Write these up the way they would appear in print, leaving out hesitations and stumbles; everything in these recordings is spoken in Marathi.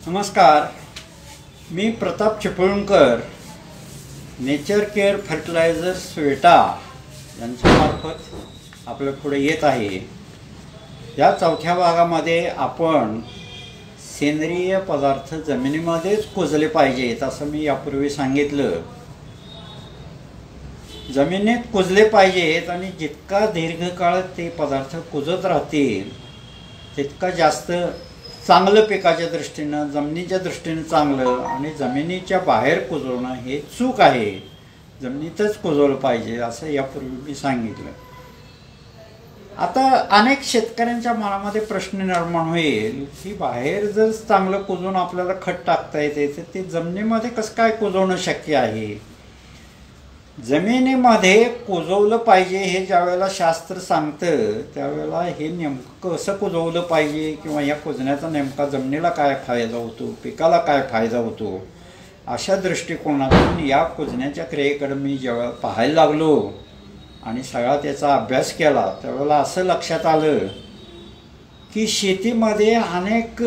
नमस्कार, मी Pratap Chiplunkar nature care fertiliser स्वेटा यांच्यामार्फत आपल्या पुढे येत आहे। या चौथ्या भागामध्ये आपण सेंद्रिय पदार्थ जमिनीमध्येच कुजले पाहिजेत असं मी यापूर्वी सांगितलं। जमिनीत कुजले पाहिजेत आणि जितका दीर्घकाळ ते पदार्थ कुजत राहतील तितका जास्त चांगलं पिकाच्या दृष्टीनं, जमिनीच्या दृष्टीनं चांगलं। आणि जमिनीच्या बाहेर कुजवणं हे चूक आहे, जमिनीतच कुजवलं पाहिजे असं यापूर्वी मी सांगितलं। आता अनेक शेतकऱ्यांच्या मनामध्ये प्रश्न निर्माण होईल की बाहेर जर चांगलं कुजवून आपल्याला खत टाकता येते तर ते जमिनीमध्ये कसं काय कुजवणं शक्य आहे। जमिनीमध्ये कुजवलं पाहिजे हे ज्यावेळेला शास्त्र सांगतं त्यावेळेला हे नेमकं कसं कुजवलं पाहिजे किंवा या कुजण्याचा नेमका जमिनीला काय फायदा होतो, पिकाला काय फायदा होतो, अशा दृष्टिकोनातून या कुजण्याच्या क्रियेकडे मी जेव्हा पाहायला लागलो आणि सगळा त्याचा अभ्यास केला त्यावेळेला असं लक्षात आलं की शेतीमध्ये अनेक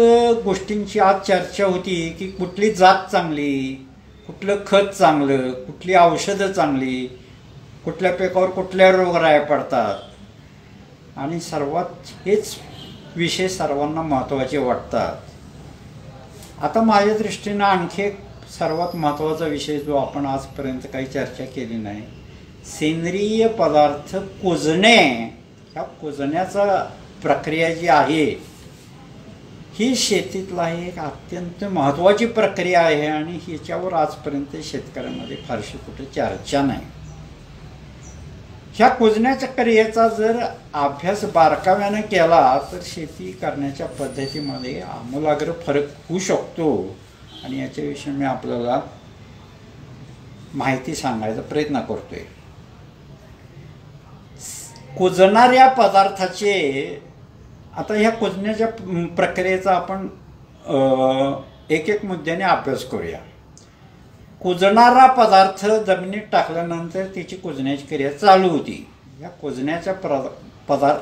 गोष्टींची आज चर्चा होती की कुठली जात चांगली, कुठलं खत चांगलं, कुठली औषधं चांगली, कुठल्या पिकावर कुठल्या रोगराया पडतात आणि सर्वात हेच विषय सर्वांना महत्त्वाचे वाटतात। आता माझ्या दृष्टीनं आणखी एक सर्वात महत्त्वाचा विषय जो आपण आजपर्यंत काही चर्चा केली नाही, सेंद्रिय पदार्थ कुजणे, ह्या कुजण्याचा प्रक्रिया जी आहे ही शेतीतला एक अत्यंत महत्त्वाची प्रक्रिया आहे आणि ह्याच्यावर आजपर्यंत शेतकऱ्यांमध्ये फारशी कुठे चर्चा नाही। ह्या कुजण्याच्या क्रियेचा जर अभ्यास बारकाव्याने केला तर शेती करण्याच्या पद्धतीमध्ये आमूलाग्र फरक होऊ शकतो आणि याच्याविषयी मी आपल्याला माहिती सांगायचा प्रयत्न करतोय। कुजणाऱ्या पदार्थाचे आता ह्या कुजण्याच्या प्रक्रियेचा आपण एक एक मुद्द्याने अभ्यास करूया। कुजणारा पदार्थ जमिनीत टाकल्यानंतर त्याची कुजण्याची क्रिया चालू होती। या कुजण्याच्या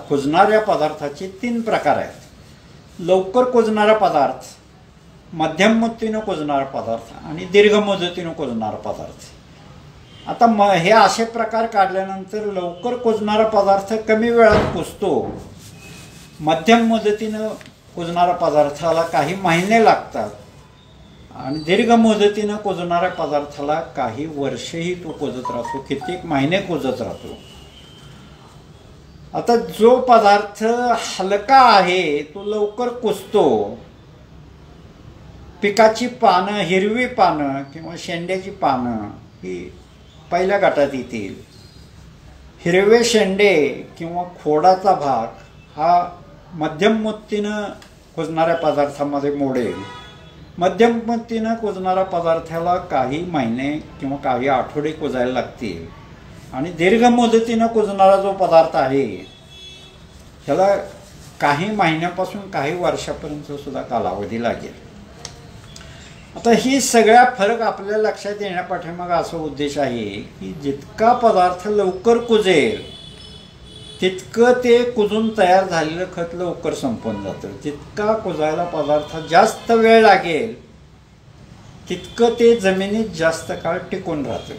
कुजणाऱ्या पदार्थाचे 3 प्रकार आहेत: लवकर कुजणारा पदार्थ, मध्यम मुदतीनं कुजणारा पदार्थ आणि दीर्घ मुदतीनं कुजणारा पदार्थ। आता हे असे प्रकार काढल्यानंतर लवकर कुजणारा पदार्थ कमी वेळात कुजतो, मध्यम मुदतीनं कुजणाऱ्या पदार्थाला काही महिने लागतात आणि दीर्घ मुदतीनं कुजणाऱ्या पदार्थाला काही वर्षही तो कुजत राहतो, कित्येक महिने कुजत राहतो। आता जो पदार्थ हलका आहे तो लवकर कुजतो, पिकाची पानं, हिरवी पानं किंवा शेंड्याची पानं ही पहिल्या गटात येतील। हिरवे शेंडे किंवा खोडाचा भाग हा मध्यम मुदतीनं कुजणाऱ्या पदार्थामध्ये मोडेल, मध्यम मुदतीनं कुजणाऱ्या पदार्थाला काही महिने किंवा काही आठवडे कुजायला लागतील आणि दीर्घ मुदतीनं कुजणारा जो पदार्थ आहे ह्याला काही महिन्यापासून काही वर्षापर्यंत सुद्धा कालावधी लागेल। आता ही सगळ्या फरक आपल्या लक्षात येण्यापाठीमागे असा उद्देश आहे की जितका पदार्थ लवकर कुजेल तितकं ते कुजून तयार झालेलं खत लवकर संपून जातं, जितका कुजायला पदार्थ जास्त वेळ लागेल तितकं ते जमिनीत जास्त काळ टिकून राहतं।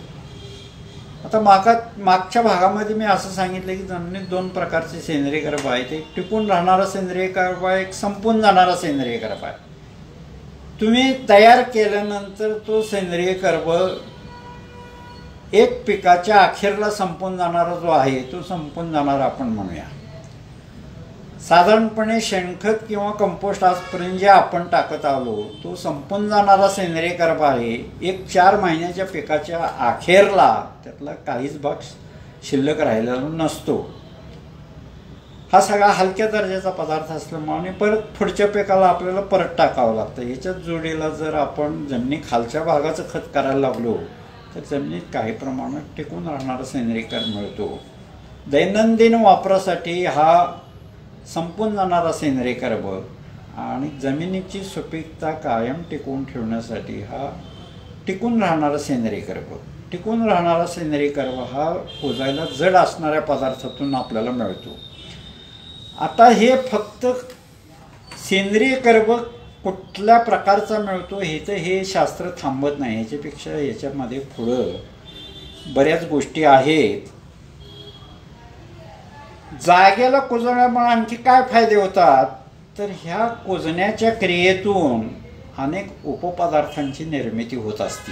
आता मागच्या भागामध्ये मी असं सांगितलं की जमिनीत 2 प्रकारचे सेंद्रिय कर्ब आहेत, एक टिकून राहणारा सेंद्रिय कर्ब आहे, एक संपून जाणारा सेंद्रिय कर्ब आहे। तुम्ही तयार केल्यानंतर तो सेंद्रिय कर्ब एक पिकाच्या अखेरला संपून जाणारा जो आहे तो संपून जाणारा आपण म्हणूया। साधारणपणे शेणखत किंवा कंपोस्ट आजपर्यंत जे आपण टाकत आलो तो संपून जाणारा सेंद्रिय कर्ब आहे। एक 4 महिन्याच्या पिकाच्या अखेरला त्यातला काहीच भाग शिल्लक राहिलेला नसतो। हा सगळा हलक्या दर्जाचा पदार्थ असल्यामुळे परत पुढच्या पिकाला आपल्याला परत टाकावं लागतं। याच्याच जोडीला जर आपण जमिनी खालच्या भागाचं खत करायला लागलो तर जमिनीत काही प्रमाणात टिकून राहणारा सेंद्रिय कर्ब मिळतो। दैनंदिन वापरासाठी हा संपून जाणारा सेंद्रिय कर्ब आणि जमिनीची सुपीकता कायम टिकवून ठेवण्यासाठी हा टिकून राहणारा सेंद्रिय कर्ब। टिकून राहणारा सेंद्रिय कर्ब हा कुजायला जड असणाऱ्या पदार्थातून आपल्याला मिळतो। आता हे फक्त सेंद्रिय कर्ब कुठल्या प्रकारचा मिळतो हे तर हे शास्त्र थांबत नाही. याच्यापेक्षा याच्यामध्ये पुढं बऱ्याच गोष्टी आहेत. जागेला कुजवण्यामुळे आणखी काय फायदे होतात, तर ह्या कुजण्याच्या क्रियेतून अनेक उपपदार्थांची निर्मिती होत असते.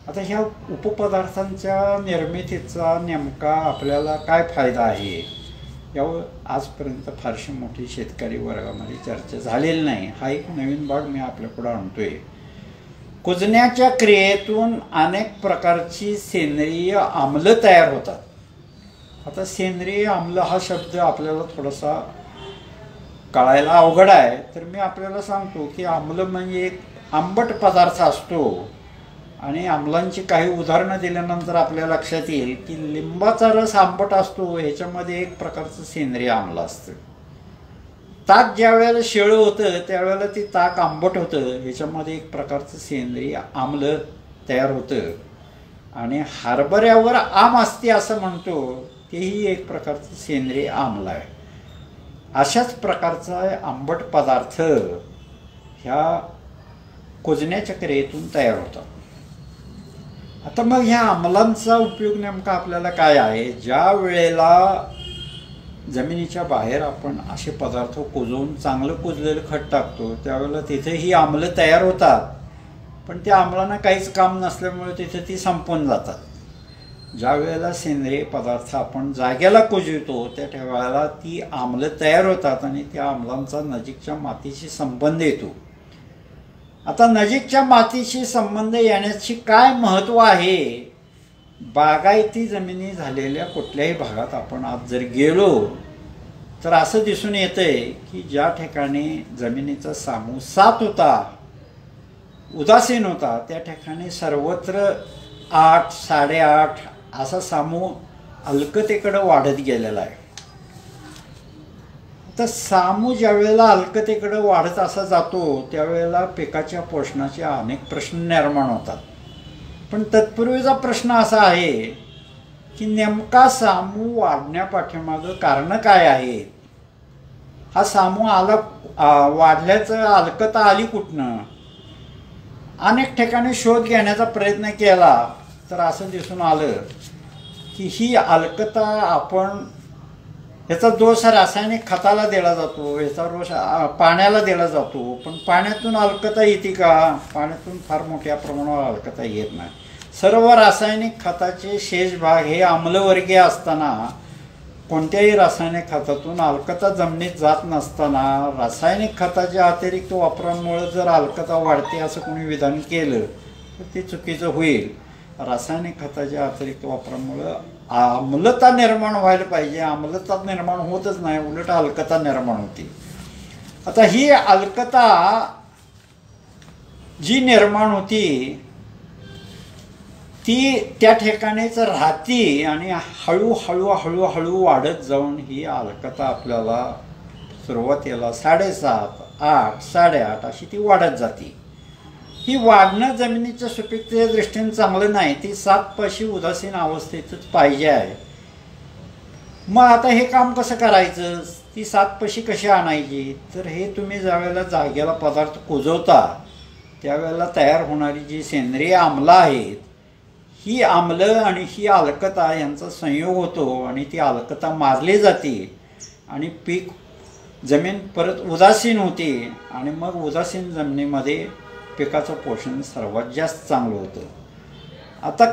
आता ह्या उपपदार्थांच्या निर्मितीचा नेमका आपल्याला काय फायदा आहे यावर आजपर्यंत फारशी मोठी शेतकरी वर्गामध्ये चर्चा झालेली नाही. हा एक नवीन भाग मी आपल्यापुढे आणतोय. कुजण्याच्या क्रियेतून अनेक प्रकारची सेंद्रिय आम्ल तयार होतात. आता सेंद्रिय आम्ल हा शब्द आपल्याला थोडासा कळायला अवघड आहे, तर मी आपल्याला सांगतो की आम्ल म्हणजे एक आंबट पदार्थ असतो. आणि आम्लांची काही उदाहरणं दिल्यानंतर आपल्या लक्षात येईल की लिंबाचा रस आंबट असतो, ह्याच्यामध्ये एक प्रकारचं सेंद्रिय आम्ल असतं. ताक ज्या वेळेला शिळं होतं त्यावेळेला ते ताक आंबट होतं, ह्याच्यामध्ये एक प्रकारचं सेंद्रिय आम्ल तयार होतं. आणि हरभऱ्यावर आम असते असं म्हणतो, तेही एक प्रकारचं सेंद्रिय आम्ल आहे. अशाच प्रकारचा आंबट पदार्थ ह्या कुजण्याच्या क्रियेतून तयार होतात. आता मग ह्या आम्लांचा उपयोग नेमका आपल्याला काय आहे. ज्या वेळेला जमिनीच्या बाहेर आपण असे पदार्थ कुजवून चांगलं कुजलेलं खत टाकतो त्यावेळेला तिथे ही आम्लं तयार होतात, पण त्या आम्लांना काहीच काम नसल्यामुळे तिथे ती संपून जातात. ज्या वेळेला सेंद्रिय पदार्थ आपण जागेला कुजवतो त्या वेळेला ती आम्लं तयार होतात आणि त्या आम्लांचा नजीकच्या मातीशी संबंध येतो. आता नजीकच्या मातीशी संबंध येण्याची काय महत्त्व आहे. बागायती जमिनी झालेल्या कुठल्याही भागात आपण आज जर गेलो तर असं दिसून येतंय की ज्या ठिकाणी जमिनीचा सामू 7 होता, उदासीन होता, त्या ठिकाणी सर्वत्र 8, 8.5 असा सामू अल्कतेकडे वाढत गेलेला आहे. तर सामू ज्या वेळेला अल्कतेकडे वाढत असा जातो त्यावेळेला पिकाच्या पोषणाचे अनेक प्रश्न निर्माण होतात. पण तत्पूर्वीचा प्रश्न असा आहे की नेमका सामू वाढण्यापाठीमागं कारणं काय आहेत. हा सामू वाढल्याचं अल्कता आली कुठनं. अनेक ठिकाणी शोध घेण्याचा प्रयत्न केला तर असं दिसून आलं की ही अल्कता आपण याचा दोष रासायनिक खताला दिला जातो, याचा दोष पाण्याला दिला जातो. पण पाण्यातून अल्कता येते का. पाण्यातून फार मोठ्या प्रमाणावर अल्कता येत नाही. सर्व रासायनिक खताचे शेष भाग हे आम्लवर्गीय असताना कोणत्याही रासायनिक खतातून अल्कता जमिनीत जात नसताना रासायनिक खताच्या अतिरिक्त वापरामुळे जर अल्कता वाढते असं कोणी विधान केलं तर ते चुकीचं होईल. रासायनिक खताच्या अतिरिक्त वापरामुळे आम्लता निर्माण व्हायला पाहिजे. आम्लता निर्माण होतच नाही, उलट अल्कता निर्माण होते. आता ही अल्कता जी निर्माण होती ती त्या ठिकाणीच राहती आणि हळूहळू हळूहळू वाढत जाऊन ही अल्कता आपल्याला सुरुवातीला 7.5, 8, 8.5 अशी ती वाढत जाते. ही वाढणं जमिनीच्या सुपीकतेच्या दृष्टीने चांगलं नाही. ती 7 पाशी उदासीन अवस्थेतच पाहिजे आहे. मग आता हे काम कसं करायचं. ती 7 पाशी कशी आणायची. तर हे तुम्ही ज्यावेळेला जागेला पदार्थ कुजवता त्यावेळेला तयार होणारी जी सेंद्रिय आम्लं आहेत ही आम्लं आणि ही अल्कता यांचा संयोग होतो आणि ती अल्कता मारली जाते आणि पीक जमीन परत उदासीन होते आणि मग उदासीन जमिनीमध्ये पिकाचं पोषण सर्वात जास्त चांगलं होतं. आता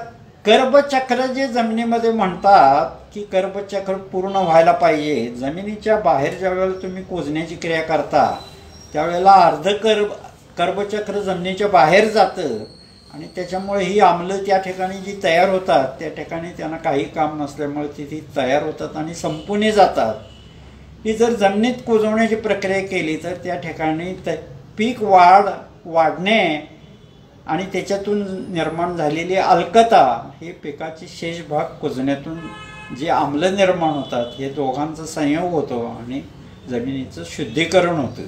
कर्बचक्र जे जमिनीमध्ये म्हणतात की कर्बचक्र पूर्ण व्हायला पाहिजे. जमिनीच्या बाहेर ज्या वेळेला तुम्ही कुजण्याची क्रिया करता त्यावेळेला कर्बचक्र जमिनीच्या बाहेर जातं आणि त्याच्यामुळे ही आम्लं त्या ठिकाणी जी तयार होतात त्या ठिकाणी त्यांना काही काम नसल्यामुळे ती तयार होतात आणि संपून जातात. ही जर जमिनीत कुजवण्याची प्रक्रिया केली तर त्या ठिकाणी पीक वाढणे आणि त्याच्यातून निर्माण झालेली अल्कता हे पिकाचे शेष भाग कुजण्यातून जे आम्ल निर्माण होतात हे दोघांचा संयोग होतो आणि जमिनीचं शुद्धीकरण होतं.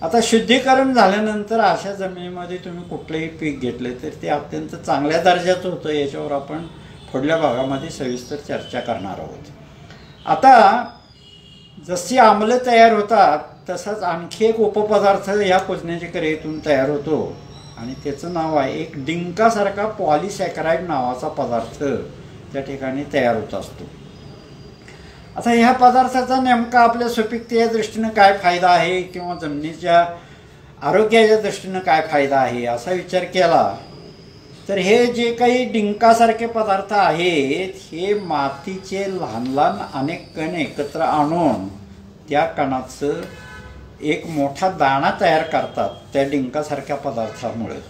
आता शुद्धीकरण झाल्यानंतर अशा जमिनीमध्ये तुम्ही कुठलंही पीक घेतले तर ते अत्यंत चांगल्या दर्जाचं होतं. याच्यावर आपण पुढल्या भागामध्ये सविस्तर चर्चा करणार आहोत. आता जशी आम्ल तयार होतात तसाच आणखी एक उपपदार्थ ह्या कुजण्याच्या क्रियेतून तयार होतो आणि त्याचं नाव आहे एक डिंकासारखा पॉलिसॅकराइड नावाचा पदार्थ त्या ठिकाणी तयार होत असतो. आता ह्या पदार्थाचा नेमका आपल्या सुपीकतेच्या दृष्टीनं काय फायदा आहे किंवा जमिनीच्या आरोग्याच्या दृष्टीनं काय फायदा आहे असा विचार केला तर हे जे काही डिंकासारखे पदार्थ आहेत हे मातीचे लहान लहान अनेक कण एकत्र आणून त्या कणाचं एक मोठा दाणा तयार करतात त्या डिंकासारख्या पदार्थामुळे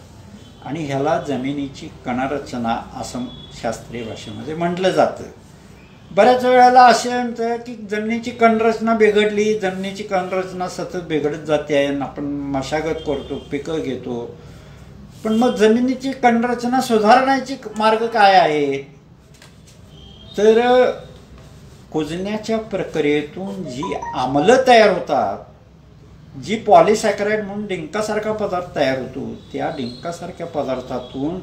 आणि ह्याला जमिनीची कणरचना असं शास्त्रीय भाषेमध्ये म्हटलं जातं. बऱ्याच वेळेला असे म्हणतं की जमिनीची कणरचना बिघडली, जमिनीची कणरचना सतत बिघडत जाते आहे, आपण मशागत करतो, पिकं घेतो, पण मग जमिनीची कणरचना सुधारण्याची मार्ग काय आहे तर कुजण्याच्या प्रक्रियेतून जी आम्लं तयार होतात, जी पॉलिसॅकराइड म्हणून डिंकासारखा पदार्थ तयार होतो, त्या डिंकासारख्या पदार्थातून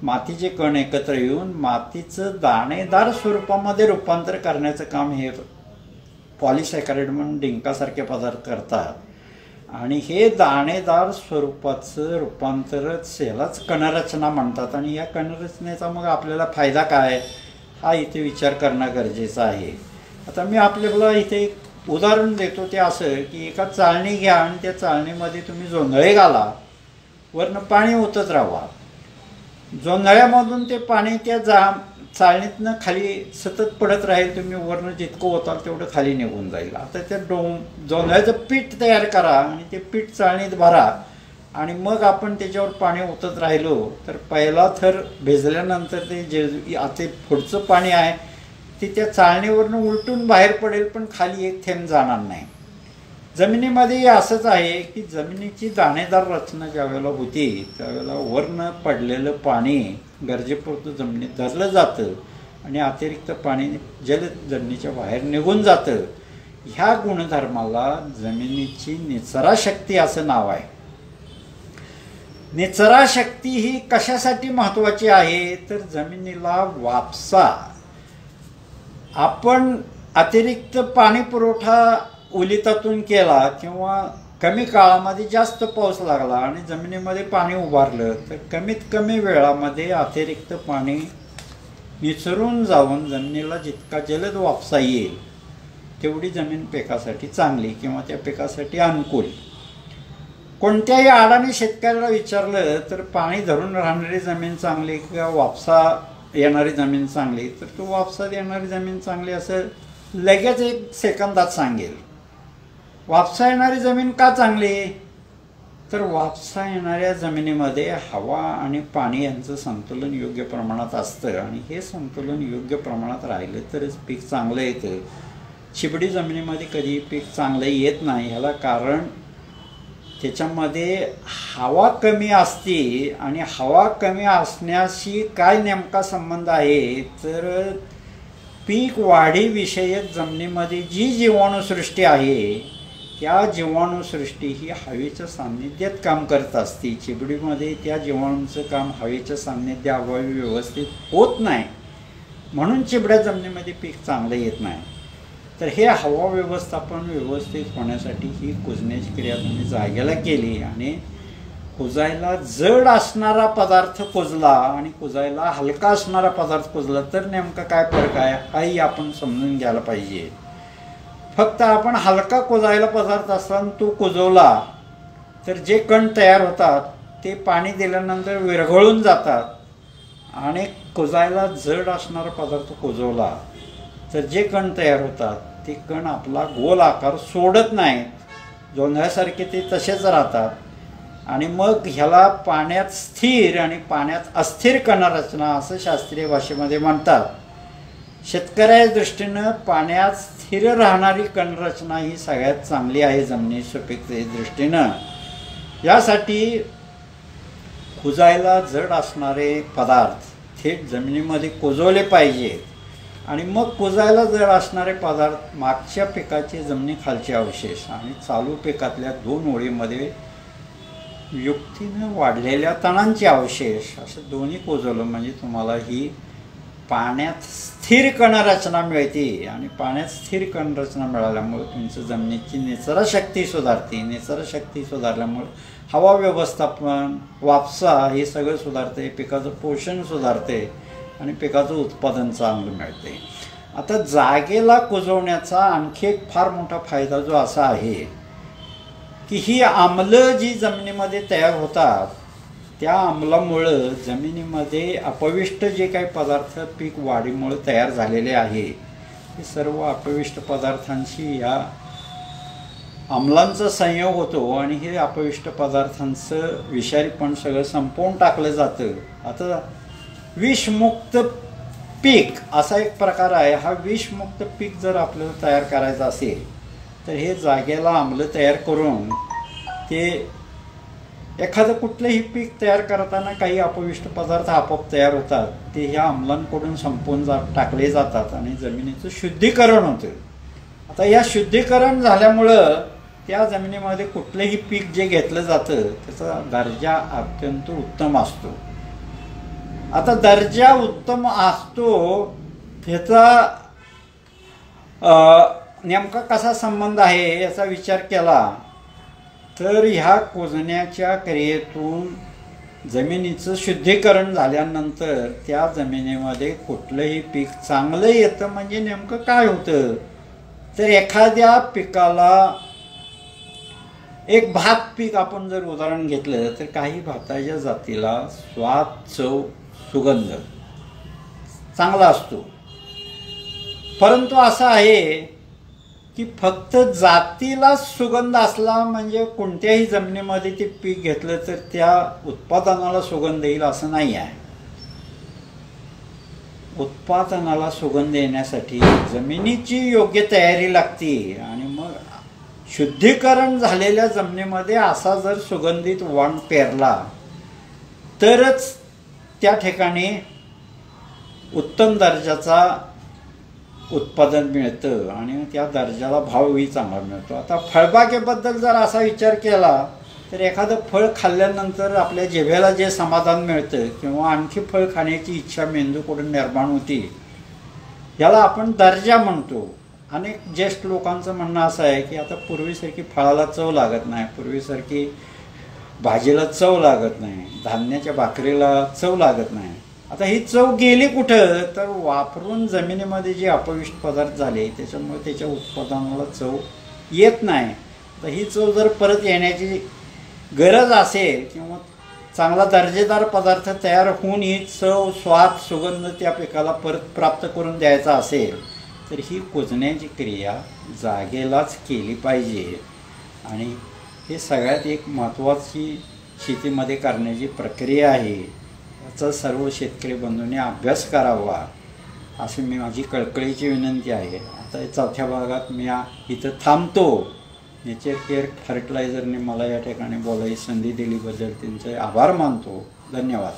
मातीचे कण एकत्र येऊन मातीचं दाणेदार स्वरूपामध्ये रूपांतर करण्याचं काम हे पॉलिसॅकराइड म्हणून डिंकासारखे पदार्थ करतात आणि हे दाणेदार स्वरूपाचं रूपांतरच ह्यालाच कणरचना म्हणतात. आणि या कणरचनेचा मग आपल्याला फायदा काय हा इथे विचार करणं गरजेचं आहे. आता मी आपल्याला इथे एक उदाहरण देतो ते असं की एका चाळणी घ्या आणि त्या चाळणीमध्ये तुम्ही जोंधळे घाला, वरनं पाणी ओतत राहा, जोंधळ्यामधून ते पाणी त्या चाळणीतनं खाली सतत पडत राहील, तुम्ही वरनं जितकं ओताल तेवढं खाली निघून जाईल. आता त्या जोंधळ्याचं पीठ तयार करा आणि ते पीठ चाळणीत भरा आणि मग आपण त्याच्यावर पाणी ओतत राहिलो तर पहिला थर भिजल्यानंतर ते जे आता पुढचं पाणी आहे ते त्या चाळणीवरनं उलटून बाहेर पडेल पण खाली एक थेंब जाणार नाही. जमिनीमध्ये असंच आहे की जमिनीची दाणेदार रचना ज्यावेळेला होती त्यावेळेला वरनं पडलेलं पाणी गरजेपुरतं जमिनीत धरलं जातं आणि अतिरिक्त पाणी जमिनीच्या बाहेर निघून जातं. ह्या गुणधर्माला जमिनीची निचरा शक्ती असं नाव आहे. निचरा शक्ती ही कशासाठी महत्त्वाची आहे तर जमिनीला वापसा, आपण अतिरिक्त पाणी पुरवठा ओलितातून केला किंवा कमी काळामध्ये जास्त पाऊस लागला आणि जमिनीमध्ये पाणी उभारलं तर कमीत कमी वेळामध्ये अतिरिक्त पाणी निचरून जाऊन जमिनीला जितका जलद वापसा येईल तेवढी जमीन पिकासाठी चांगली किंवा त्या पिकासाठी अनुकूल. कोणत्याही अडाणी शेतकऱ्याला विचारलं तर पाणी धरून राहणारी जमीन चांगली किंवा वापसा येणारी जमीन चांगली तर तो वापसा येणारी जमीन चांगली असं लगेच एक सेकंदात सांगेल. वापसा येणारी जमीन का चांगली तर वापसा येणाऱ्या जमिनीमध्ये हवा आणि पाणी यांचं संतुलन योग्य प्रमाणात असतं आणि हे संतुलन योग्य प्रमाणात राहिलं तरच पीक चांगलं येतं. चिबडी जमिनीमध्ये कधी पीक चांगलं येत नाही. ह्याला कारण त्याच्यामध्ये हवा कमी असते आणि हवा कमी असण्याशी काय नेमका संबंध आहे तर पीक वाढीविषयक जमिनीमध्ये जी जीवाणुसृष्टी आहे त्या जीवाणुसृष्टी ही हवेच्या सान्निध्यात काम करत असते. चिबडीमध्ये त्या जीवाणूंचं काम हवेच्या सान्निध्याअभावी व्यवस्थित होत नाही म्हणून चिबड्या जमिनीमध्ये पीक चांगलं येत नाही. तर हे हवा व्यवस्थापन व्यवस्थित होण्यासाठी ही कुजण्याची क्रिया तुम्ही जागेला केली आणि कुजायला जड असणारा पदार्थ कुजला आणि कुजायला हलका असणारा पदार्थ कुजला तर नेमका काय फरक आहे हाही आपण समजून घ्यायला पाहिजे. फक्त आपण हलका कुजायला पदार्थ असताना तो कुजवला तर जे कण तयार होतात ते पाणी दिल्यानंतर विरघळून जातात आणि कुजायला जड असणारा पदार्थ कुजवला तर जे कण तयार होतात ते कण आपला गोल आकार सोडत नाहीत, जोंधळ्यासारखे ते तसेच राहतात आणि मग ह्याला पाण्यात स्थिर आणि पाण्यात अस्थिर कणरचना असं शास्त्रीय भाषेमध्ये म्हणतात. शेतकऱ्याच्या दृष्टीनं पाण्यात स्थिर राहणारी कणरचना ही सगळ्यात चांगली आहे जमिनी सुपीकतेच्या दृष्टीनं. यासाठी कुजायला जड असणारे पदार्थ थेट जमिनीमध्ये कुजवले पाहिजेत आणि मग कुजायला जड असणारे पदार्थ मागच्या पिकाचे जमिनीखालचे अवशेष आणि चालू पिकातल्या 2 ओळीमध्ये युक्तीनं वाढलेल्या तणांचे अवशेष असं दोन्ही कुजवलं म्हणजे तुम्हाला ही पाण्यात स्थिर कणरचना मिळते आणि पाण्यात स्थिर कणरचना मिळाल्यामुळे तुमचं जमिनीची निचराशक्ती सुधारते. निचराशक्ती सुधारल्यामुळे हवा व्यवस्थापन, वापसा हे सगळं सुधारते, पिकाचं पोषण सुधारते आणि पिकाचं उत्पादन चांगलं मिळते. आता जागेला कुजवण्याचा आणखी एक फार मोठा फायदा जो असा आहे की ही आम्लं जी जमिनीमध्ये तयार होतात त्या आम्लामुळं जमिनीमध्ये अपविष्ट जे काही पदार्थ पीक वाढीमुळे तयार झालेले आहे हे सर्व अपविष्ट पदार्थांशी या आम्लांचा संयोग होतो आणि हे अपविष्ट पदार्थांचं विषारीपण सगळं संपवून टाकलं जातं. आता विषमुक्त पीक असा एक प्रकार आहे. हा विषमुक्त पीक जर आपल्याला तयार करायचं असेल तर हे जागेला आम्ल तयार करून ते एखादं कुठलंही पीक तयार करताना काही अपविष्ट पदार्थ आपोआप तयार होतात, ते ह्या आम्लांकडून संपवून टाकले जातात आणि जमिनीचं शुद्धीकरण होतं. आता या शुद्धीकरण झाल्यामुळं त्या जमिनीमध्ये कुठलंही पीक जे घेतलं जातं त्याचा दर्जा अत्यंत उत्तम असतो. आता दर्जा उत्तम असतो ह्याचा नेमका कसा संबंध आहे याचा विचार केला तर ह्या कुजण्याच्या क्रियेतून जमिनीचं शुद्धीकरण झाल्यानंतर त्या जमिनीमध्ये कुठलंही पीक चांगलं येतं. म्हणजे नेमकं काय होतं तर एखाद्या पिकाला एक भात पीक आपण जर उदाहरण घेतलं तर काही भाताच्या जातीला स्वाद, चव, सुगंध चांगला असतो. परंतु असं आहे की फक्त जातीला सुगंध असला म्हणजे कोणत्याही जमिनीमध्ये ते पीक घेतलं तर त्या उत्पादनाला सुगंध येईल असं नाही आहे. उत्पादनाला सुगंध येण्यासाठी जमिनीची योग्य तयारी लागते आणि मग शुद्धीकरण झालेल्या जमिनीमध्ये असा जर सुगंधित वाण पेरला तरच त्या ठिकाणी उत्तम दर्जाचा उत्पादन मिळतं आणि त्या दर्जाला भावही चांगला मिळतो. आता फळबागेबद्दल जर असा विचार केला तर एखादं फळ खाल्ल्यानंतर आपल्या जिभेला जे समाधान मिळतं किंवा आणखी फळ खाण्याची इच्छा मेंदूकडून निर्माण होती याला आपण दर्जा म्हणतो. अनेक ज्येष्ठ लोकांचं म्हणणं असं आहे की आता पूर्वीसारखी फळाला चव लागत नाही, पूर्वीसारखी भाजीला चव लागत नाही, धान्याच्या भाकरीला चव लागत नाही. आता ही चव गेली कुठं तर वापरून जमिनीमध्ये जे अपविष्ट पदार्थ झाले त्याच्यामुळे त्याच्या उत्पादनाला चव येत नाही. तर ही चव जर परत येण्याची गरज असेल किंवा चांगला दर्जेदार पदार्थ तयार होऊन ही चव, स्वाद, सुगंध त्या पिकाला परत प्राप्त करून द्यायचा असेल तर ही कुजण्याची क्रिया जागेलाच केली पाहिजे. आणि हे सगळ्यात एक महत्त्वाची शेतीमध्ये करण्याची प्रक्रिया आहे. याचा सर्व शेतकरी बंधूंनी अभ्यास करावा अशी माझी कळकळीची विनंती आहे. आता चौथ्या भागात मी इथं थांबतो. नेचर केअर फर्टिलायझरने मला या ठिकाणी बोलायची संधी दिलीबद्दल त्यांचे आभार मानतो. धन्यवाद.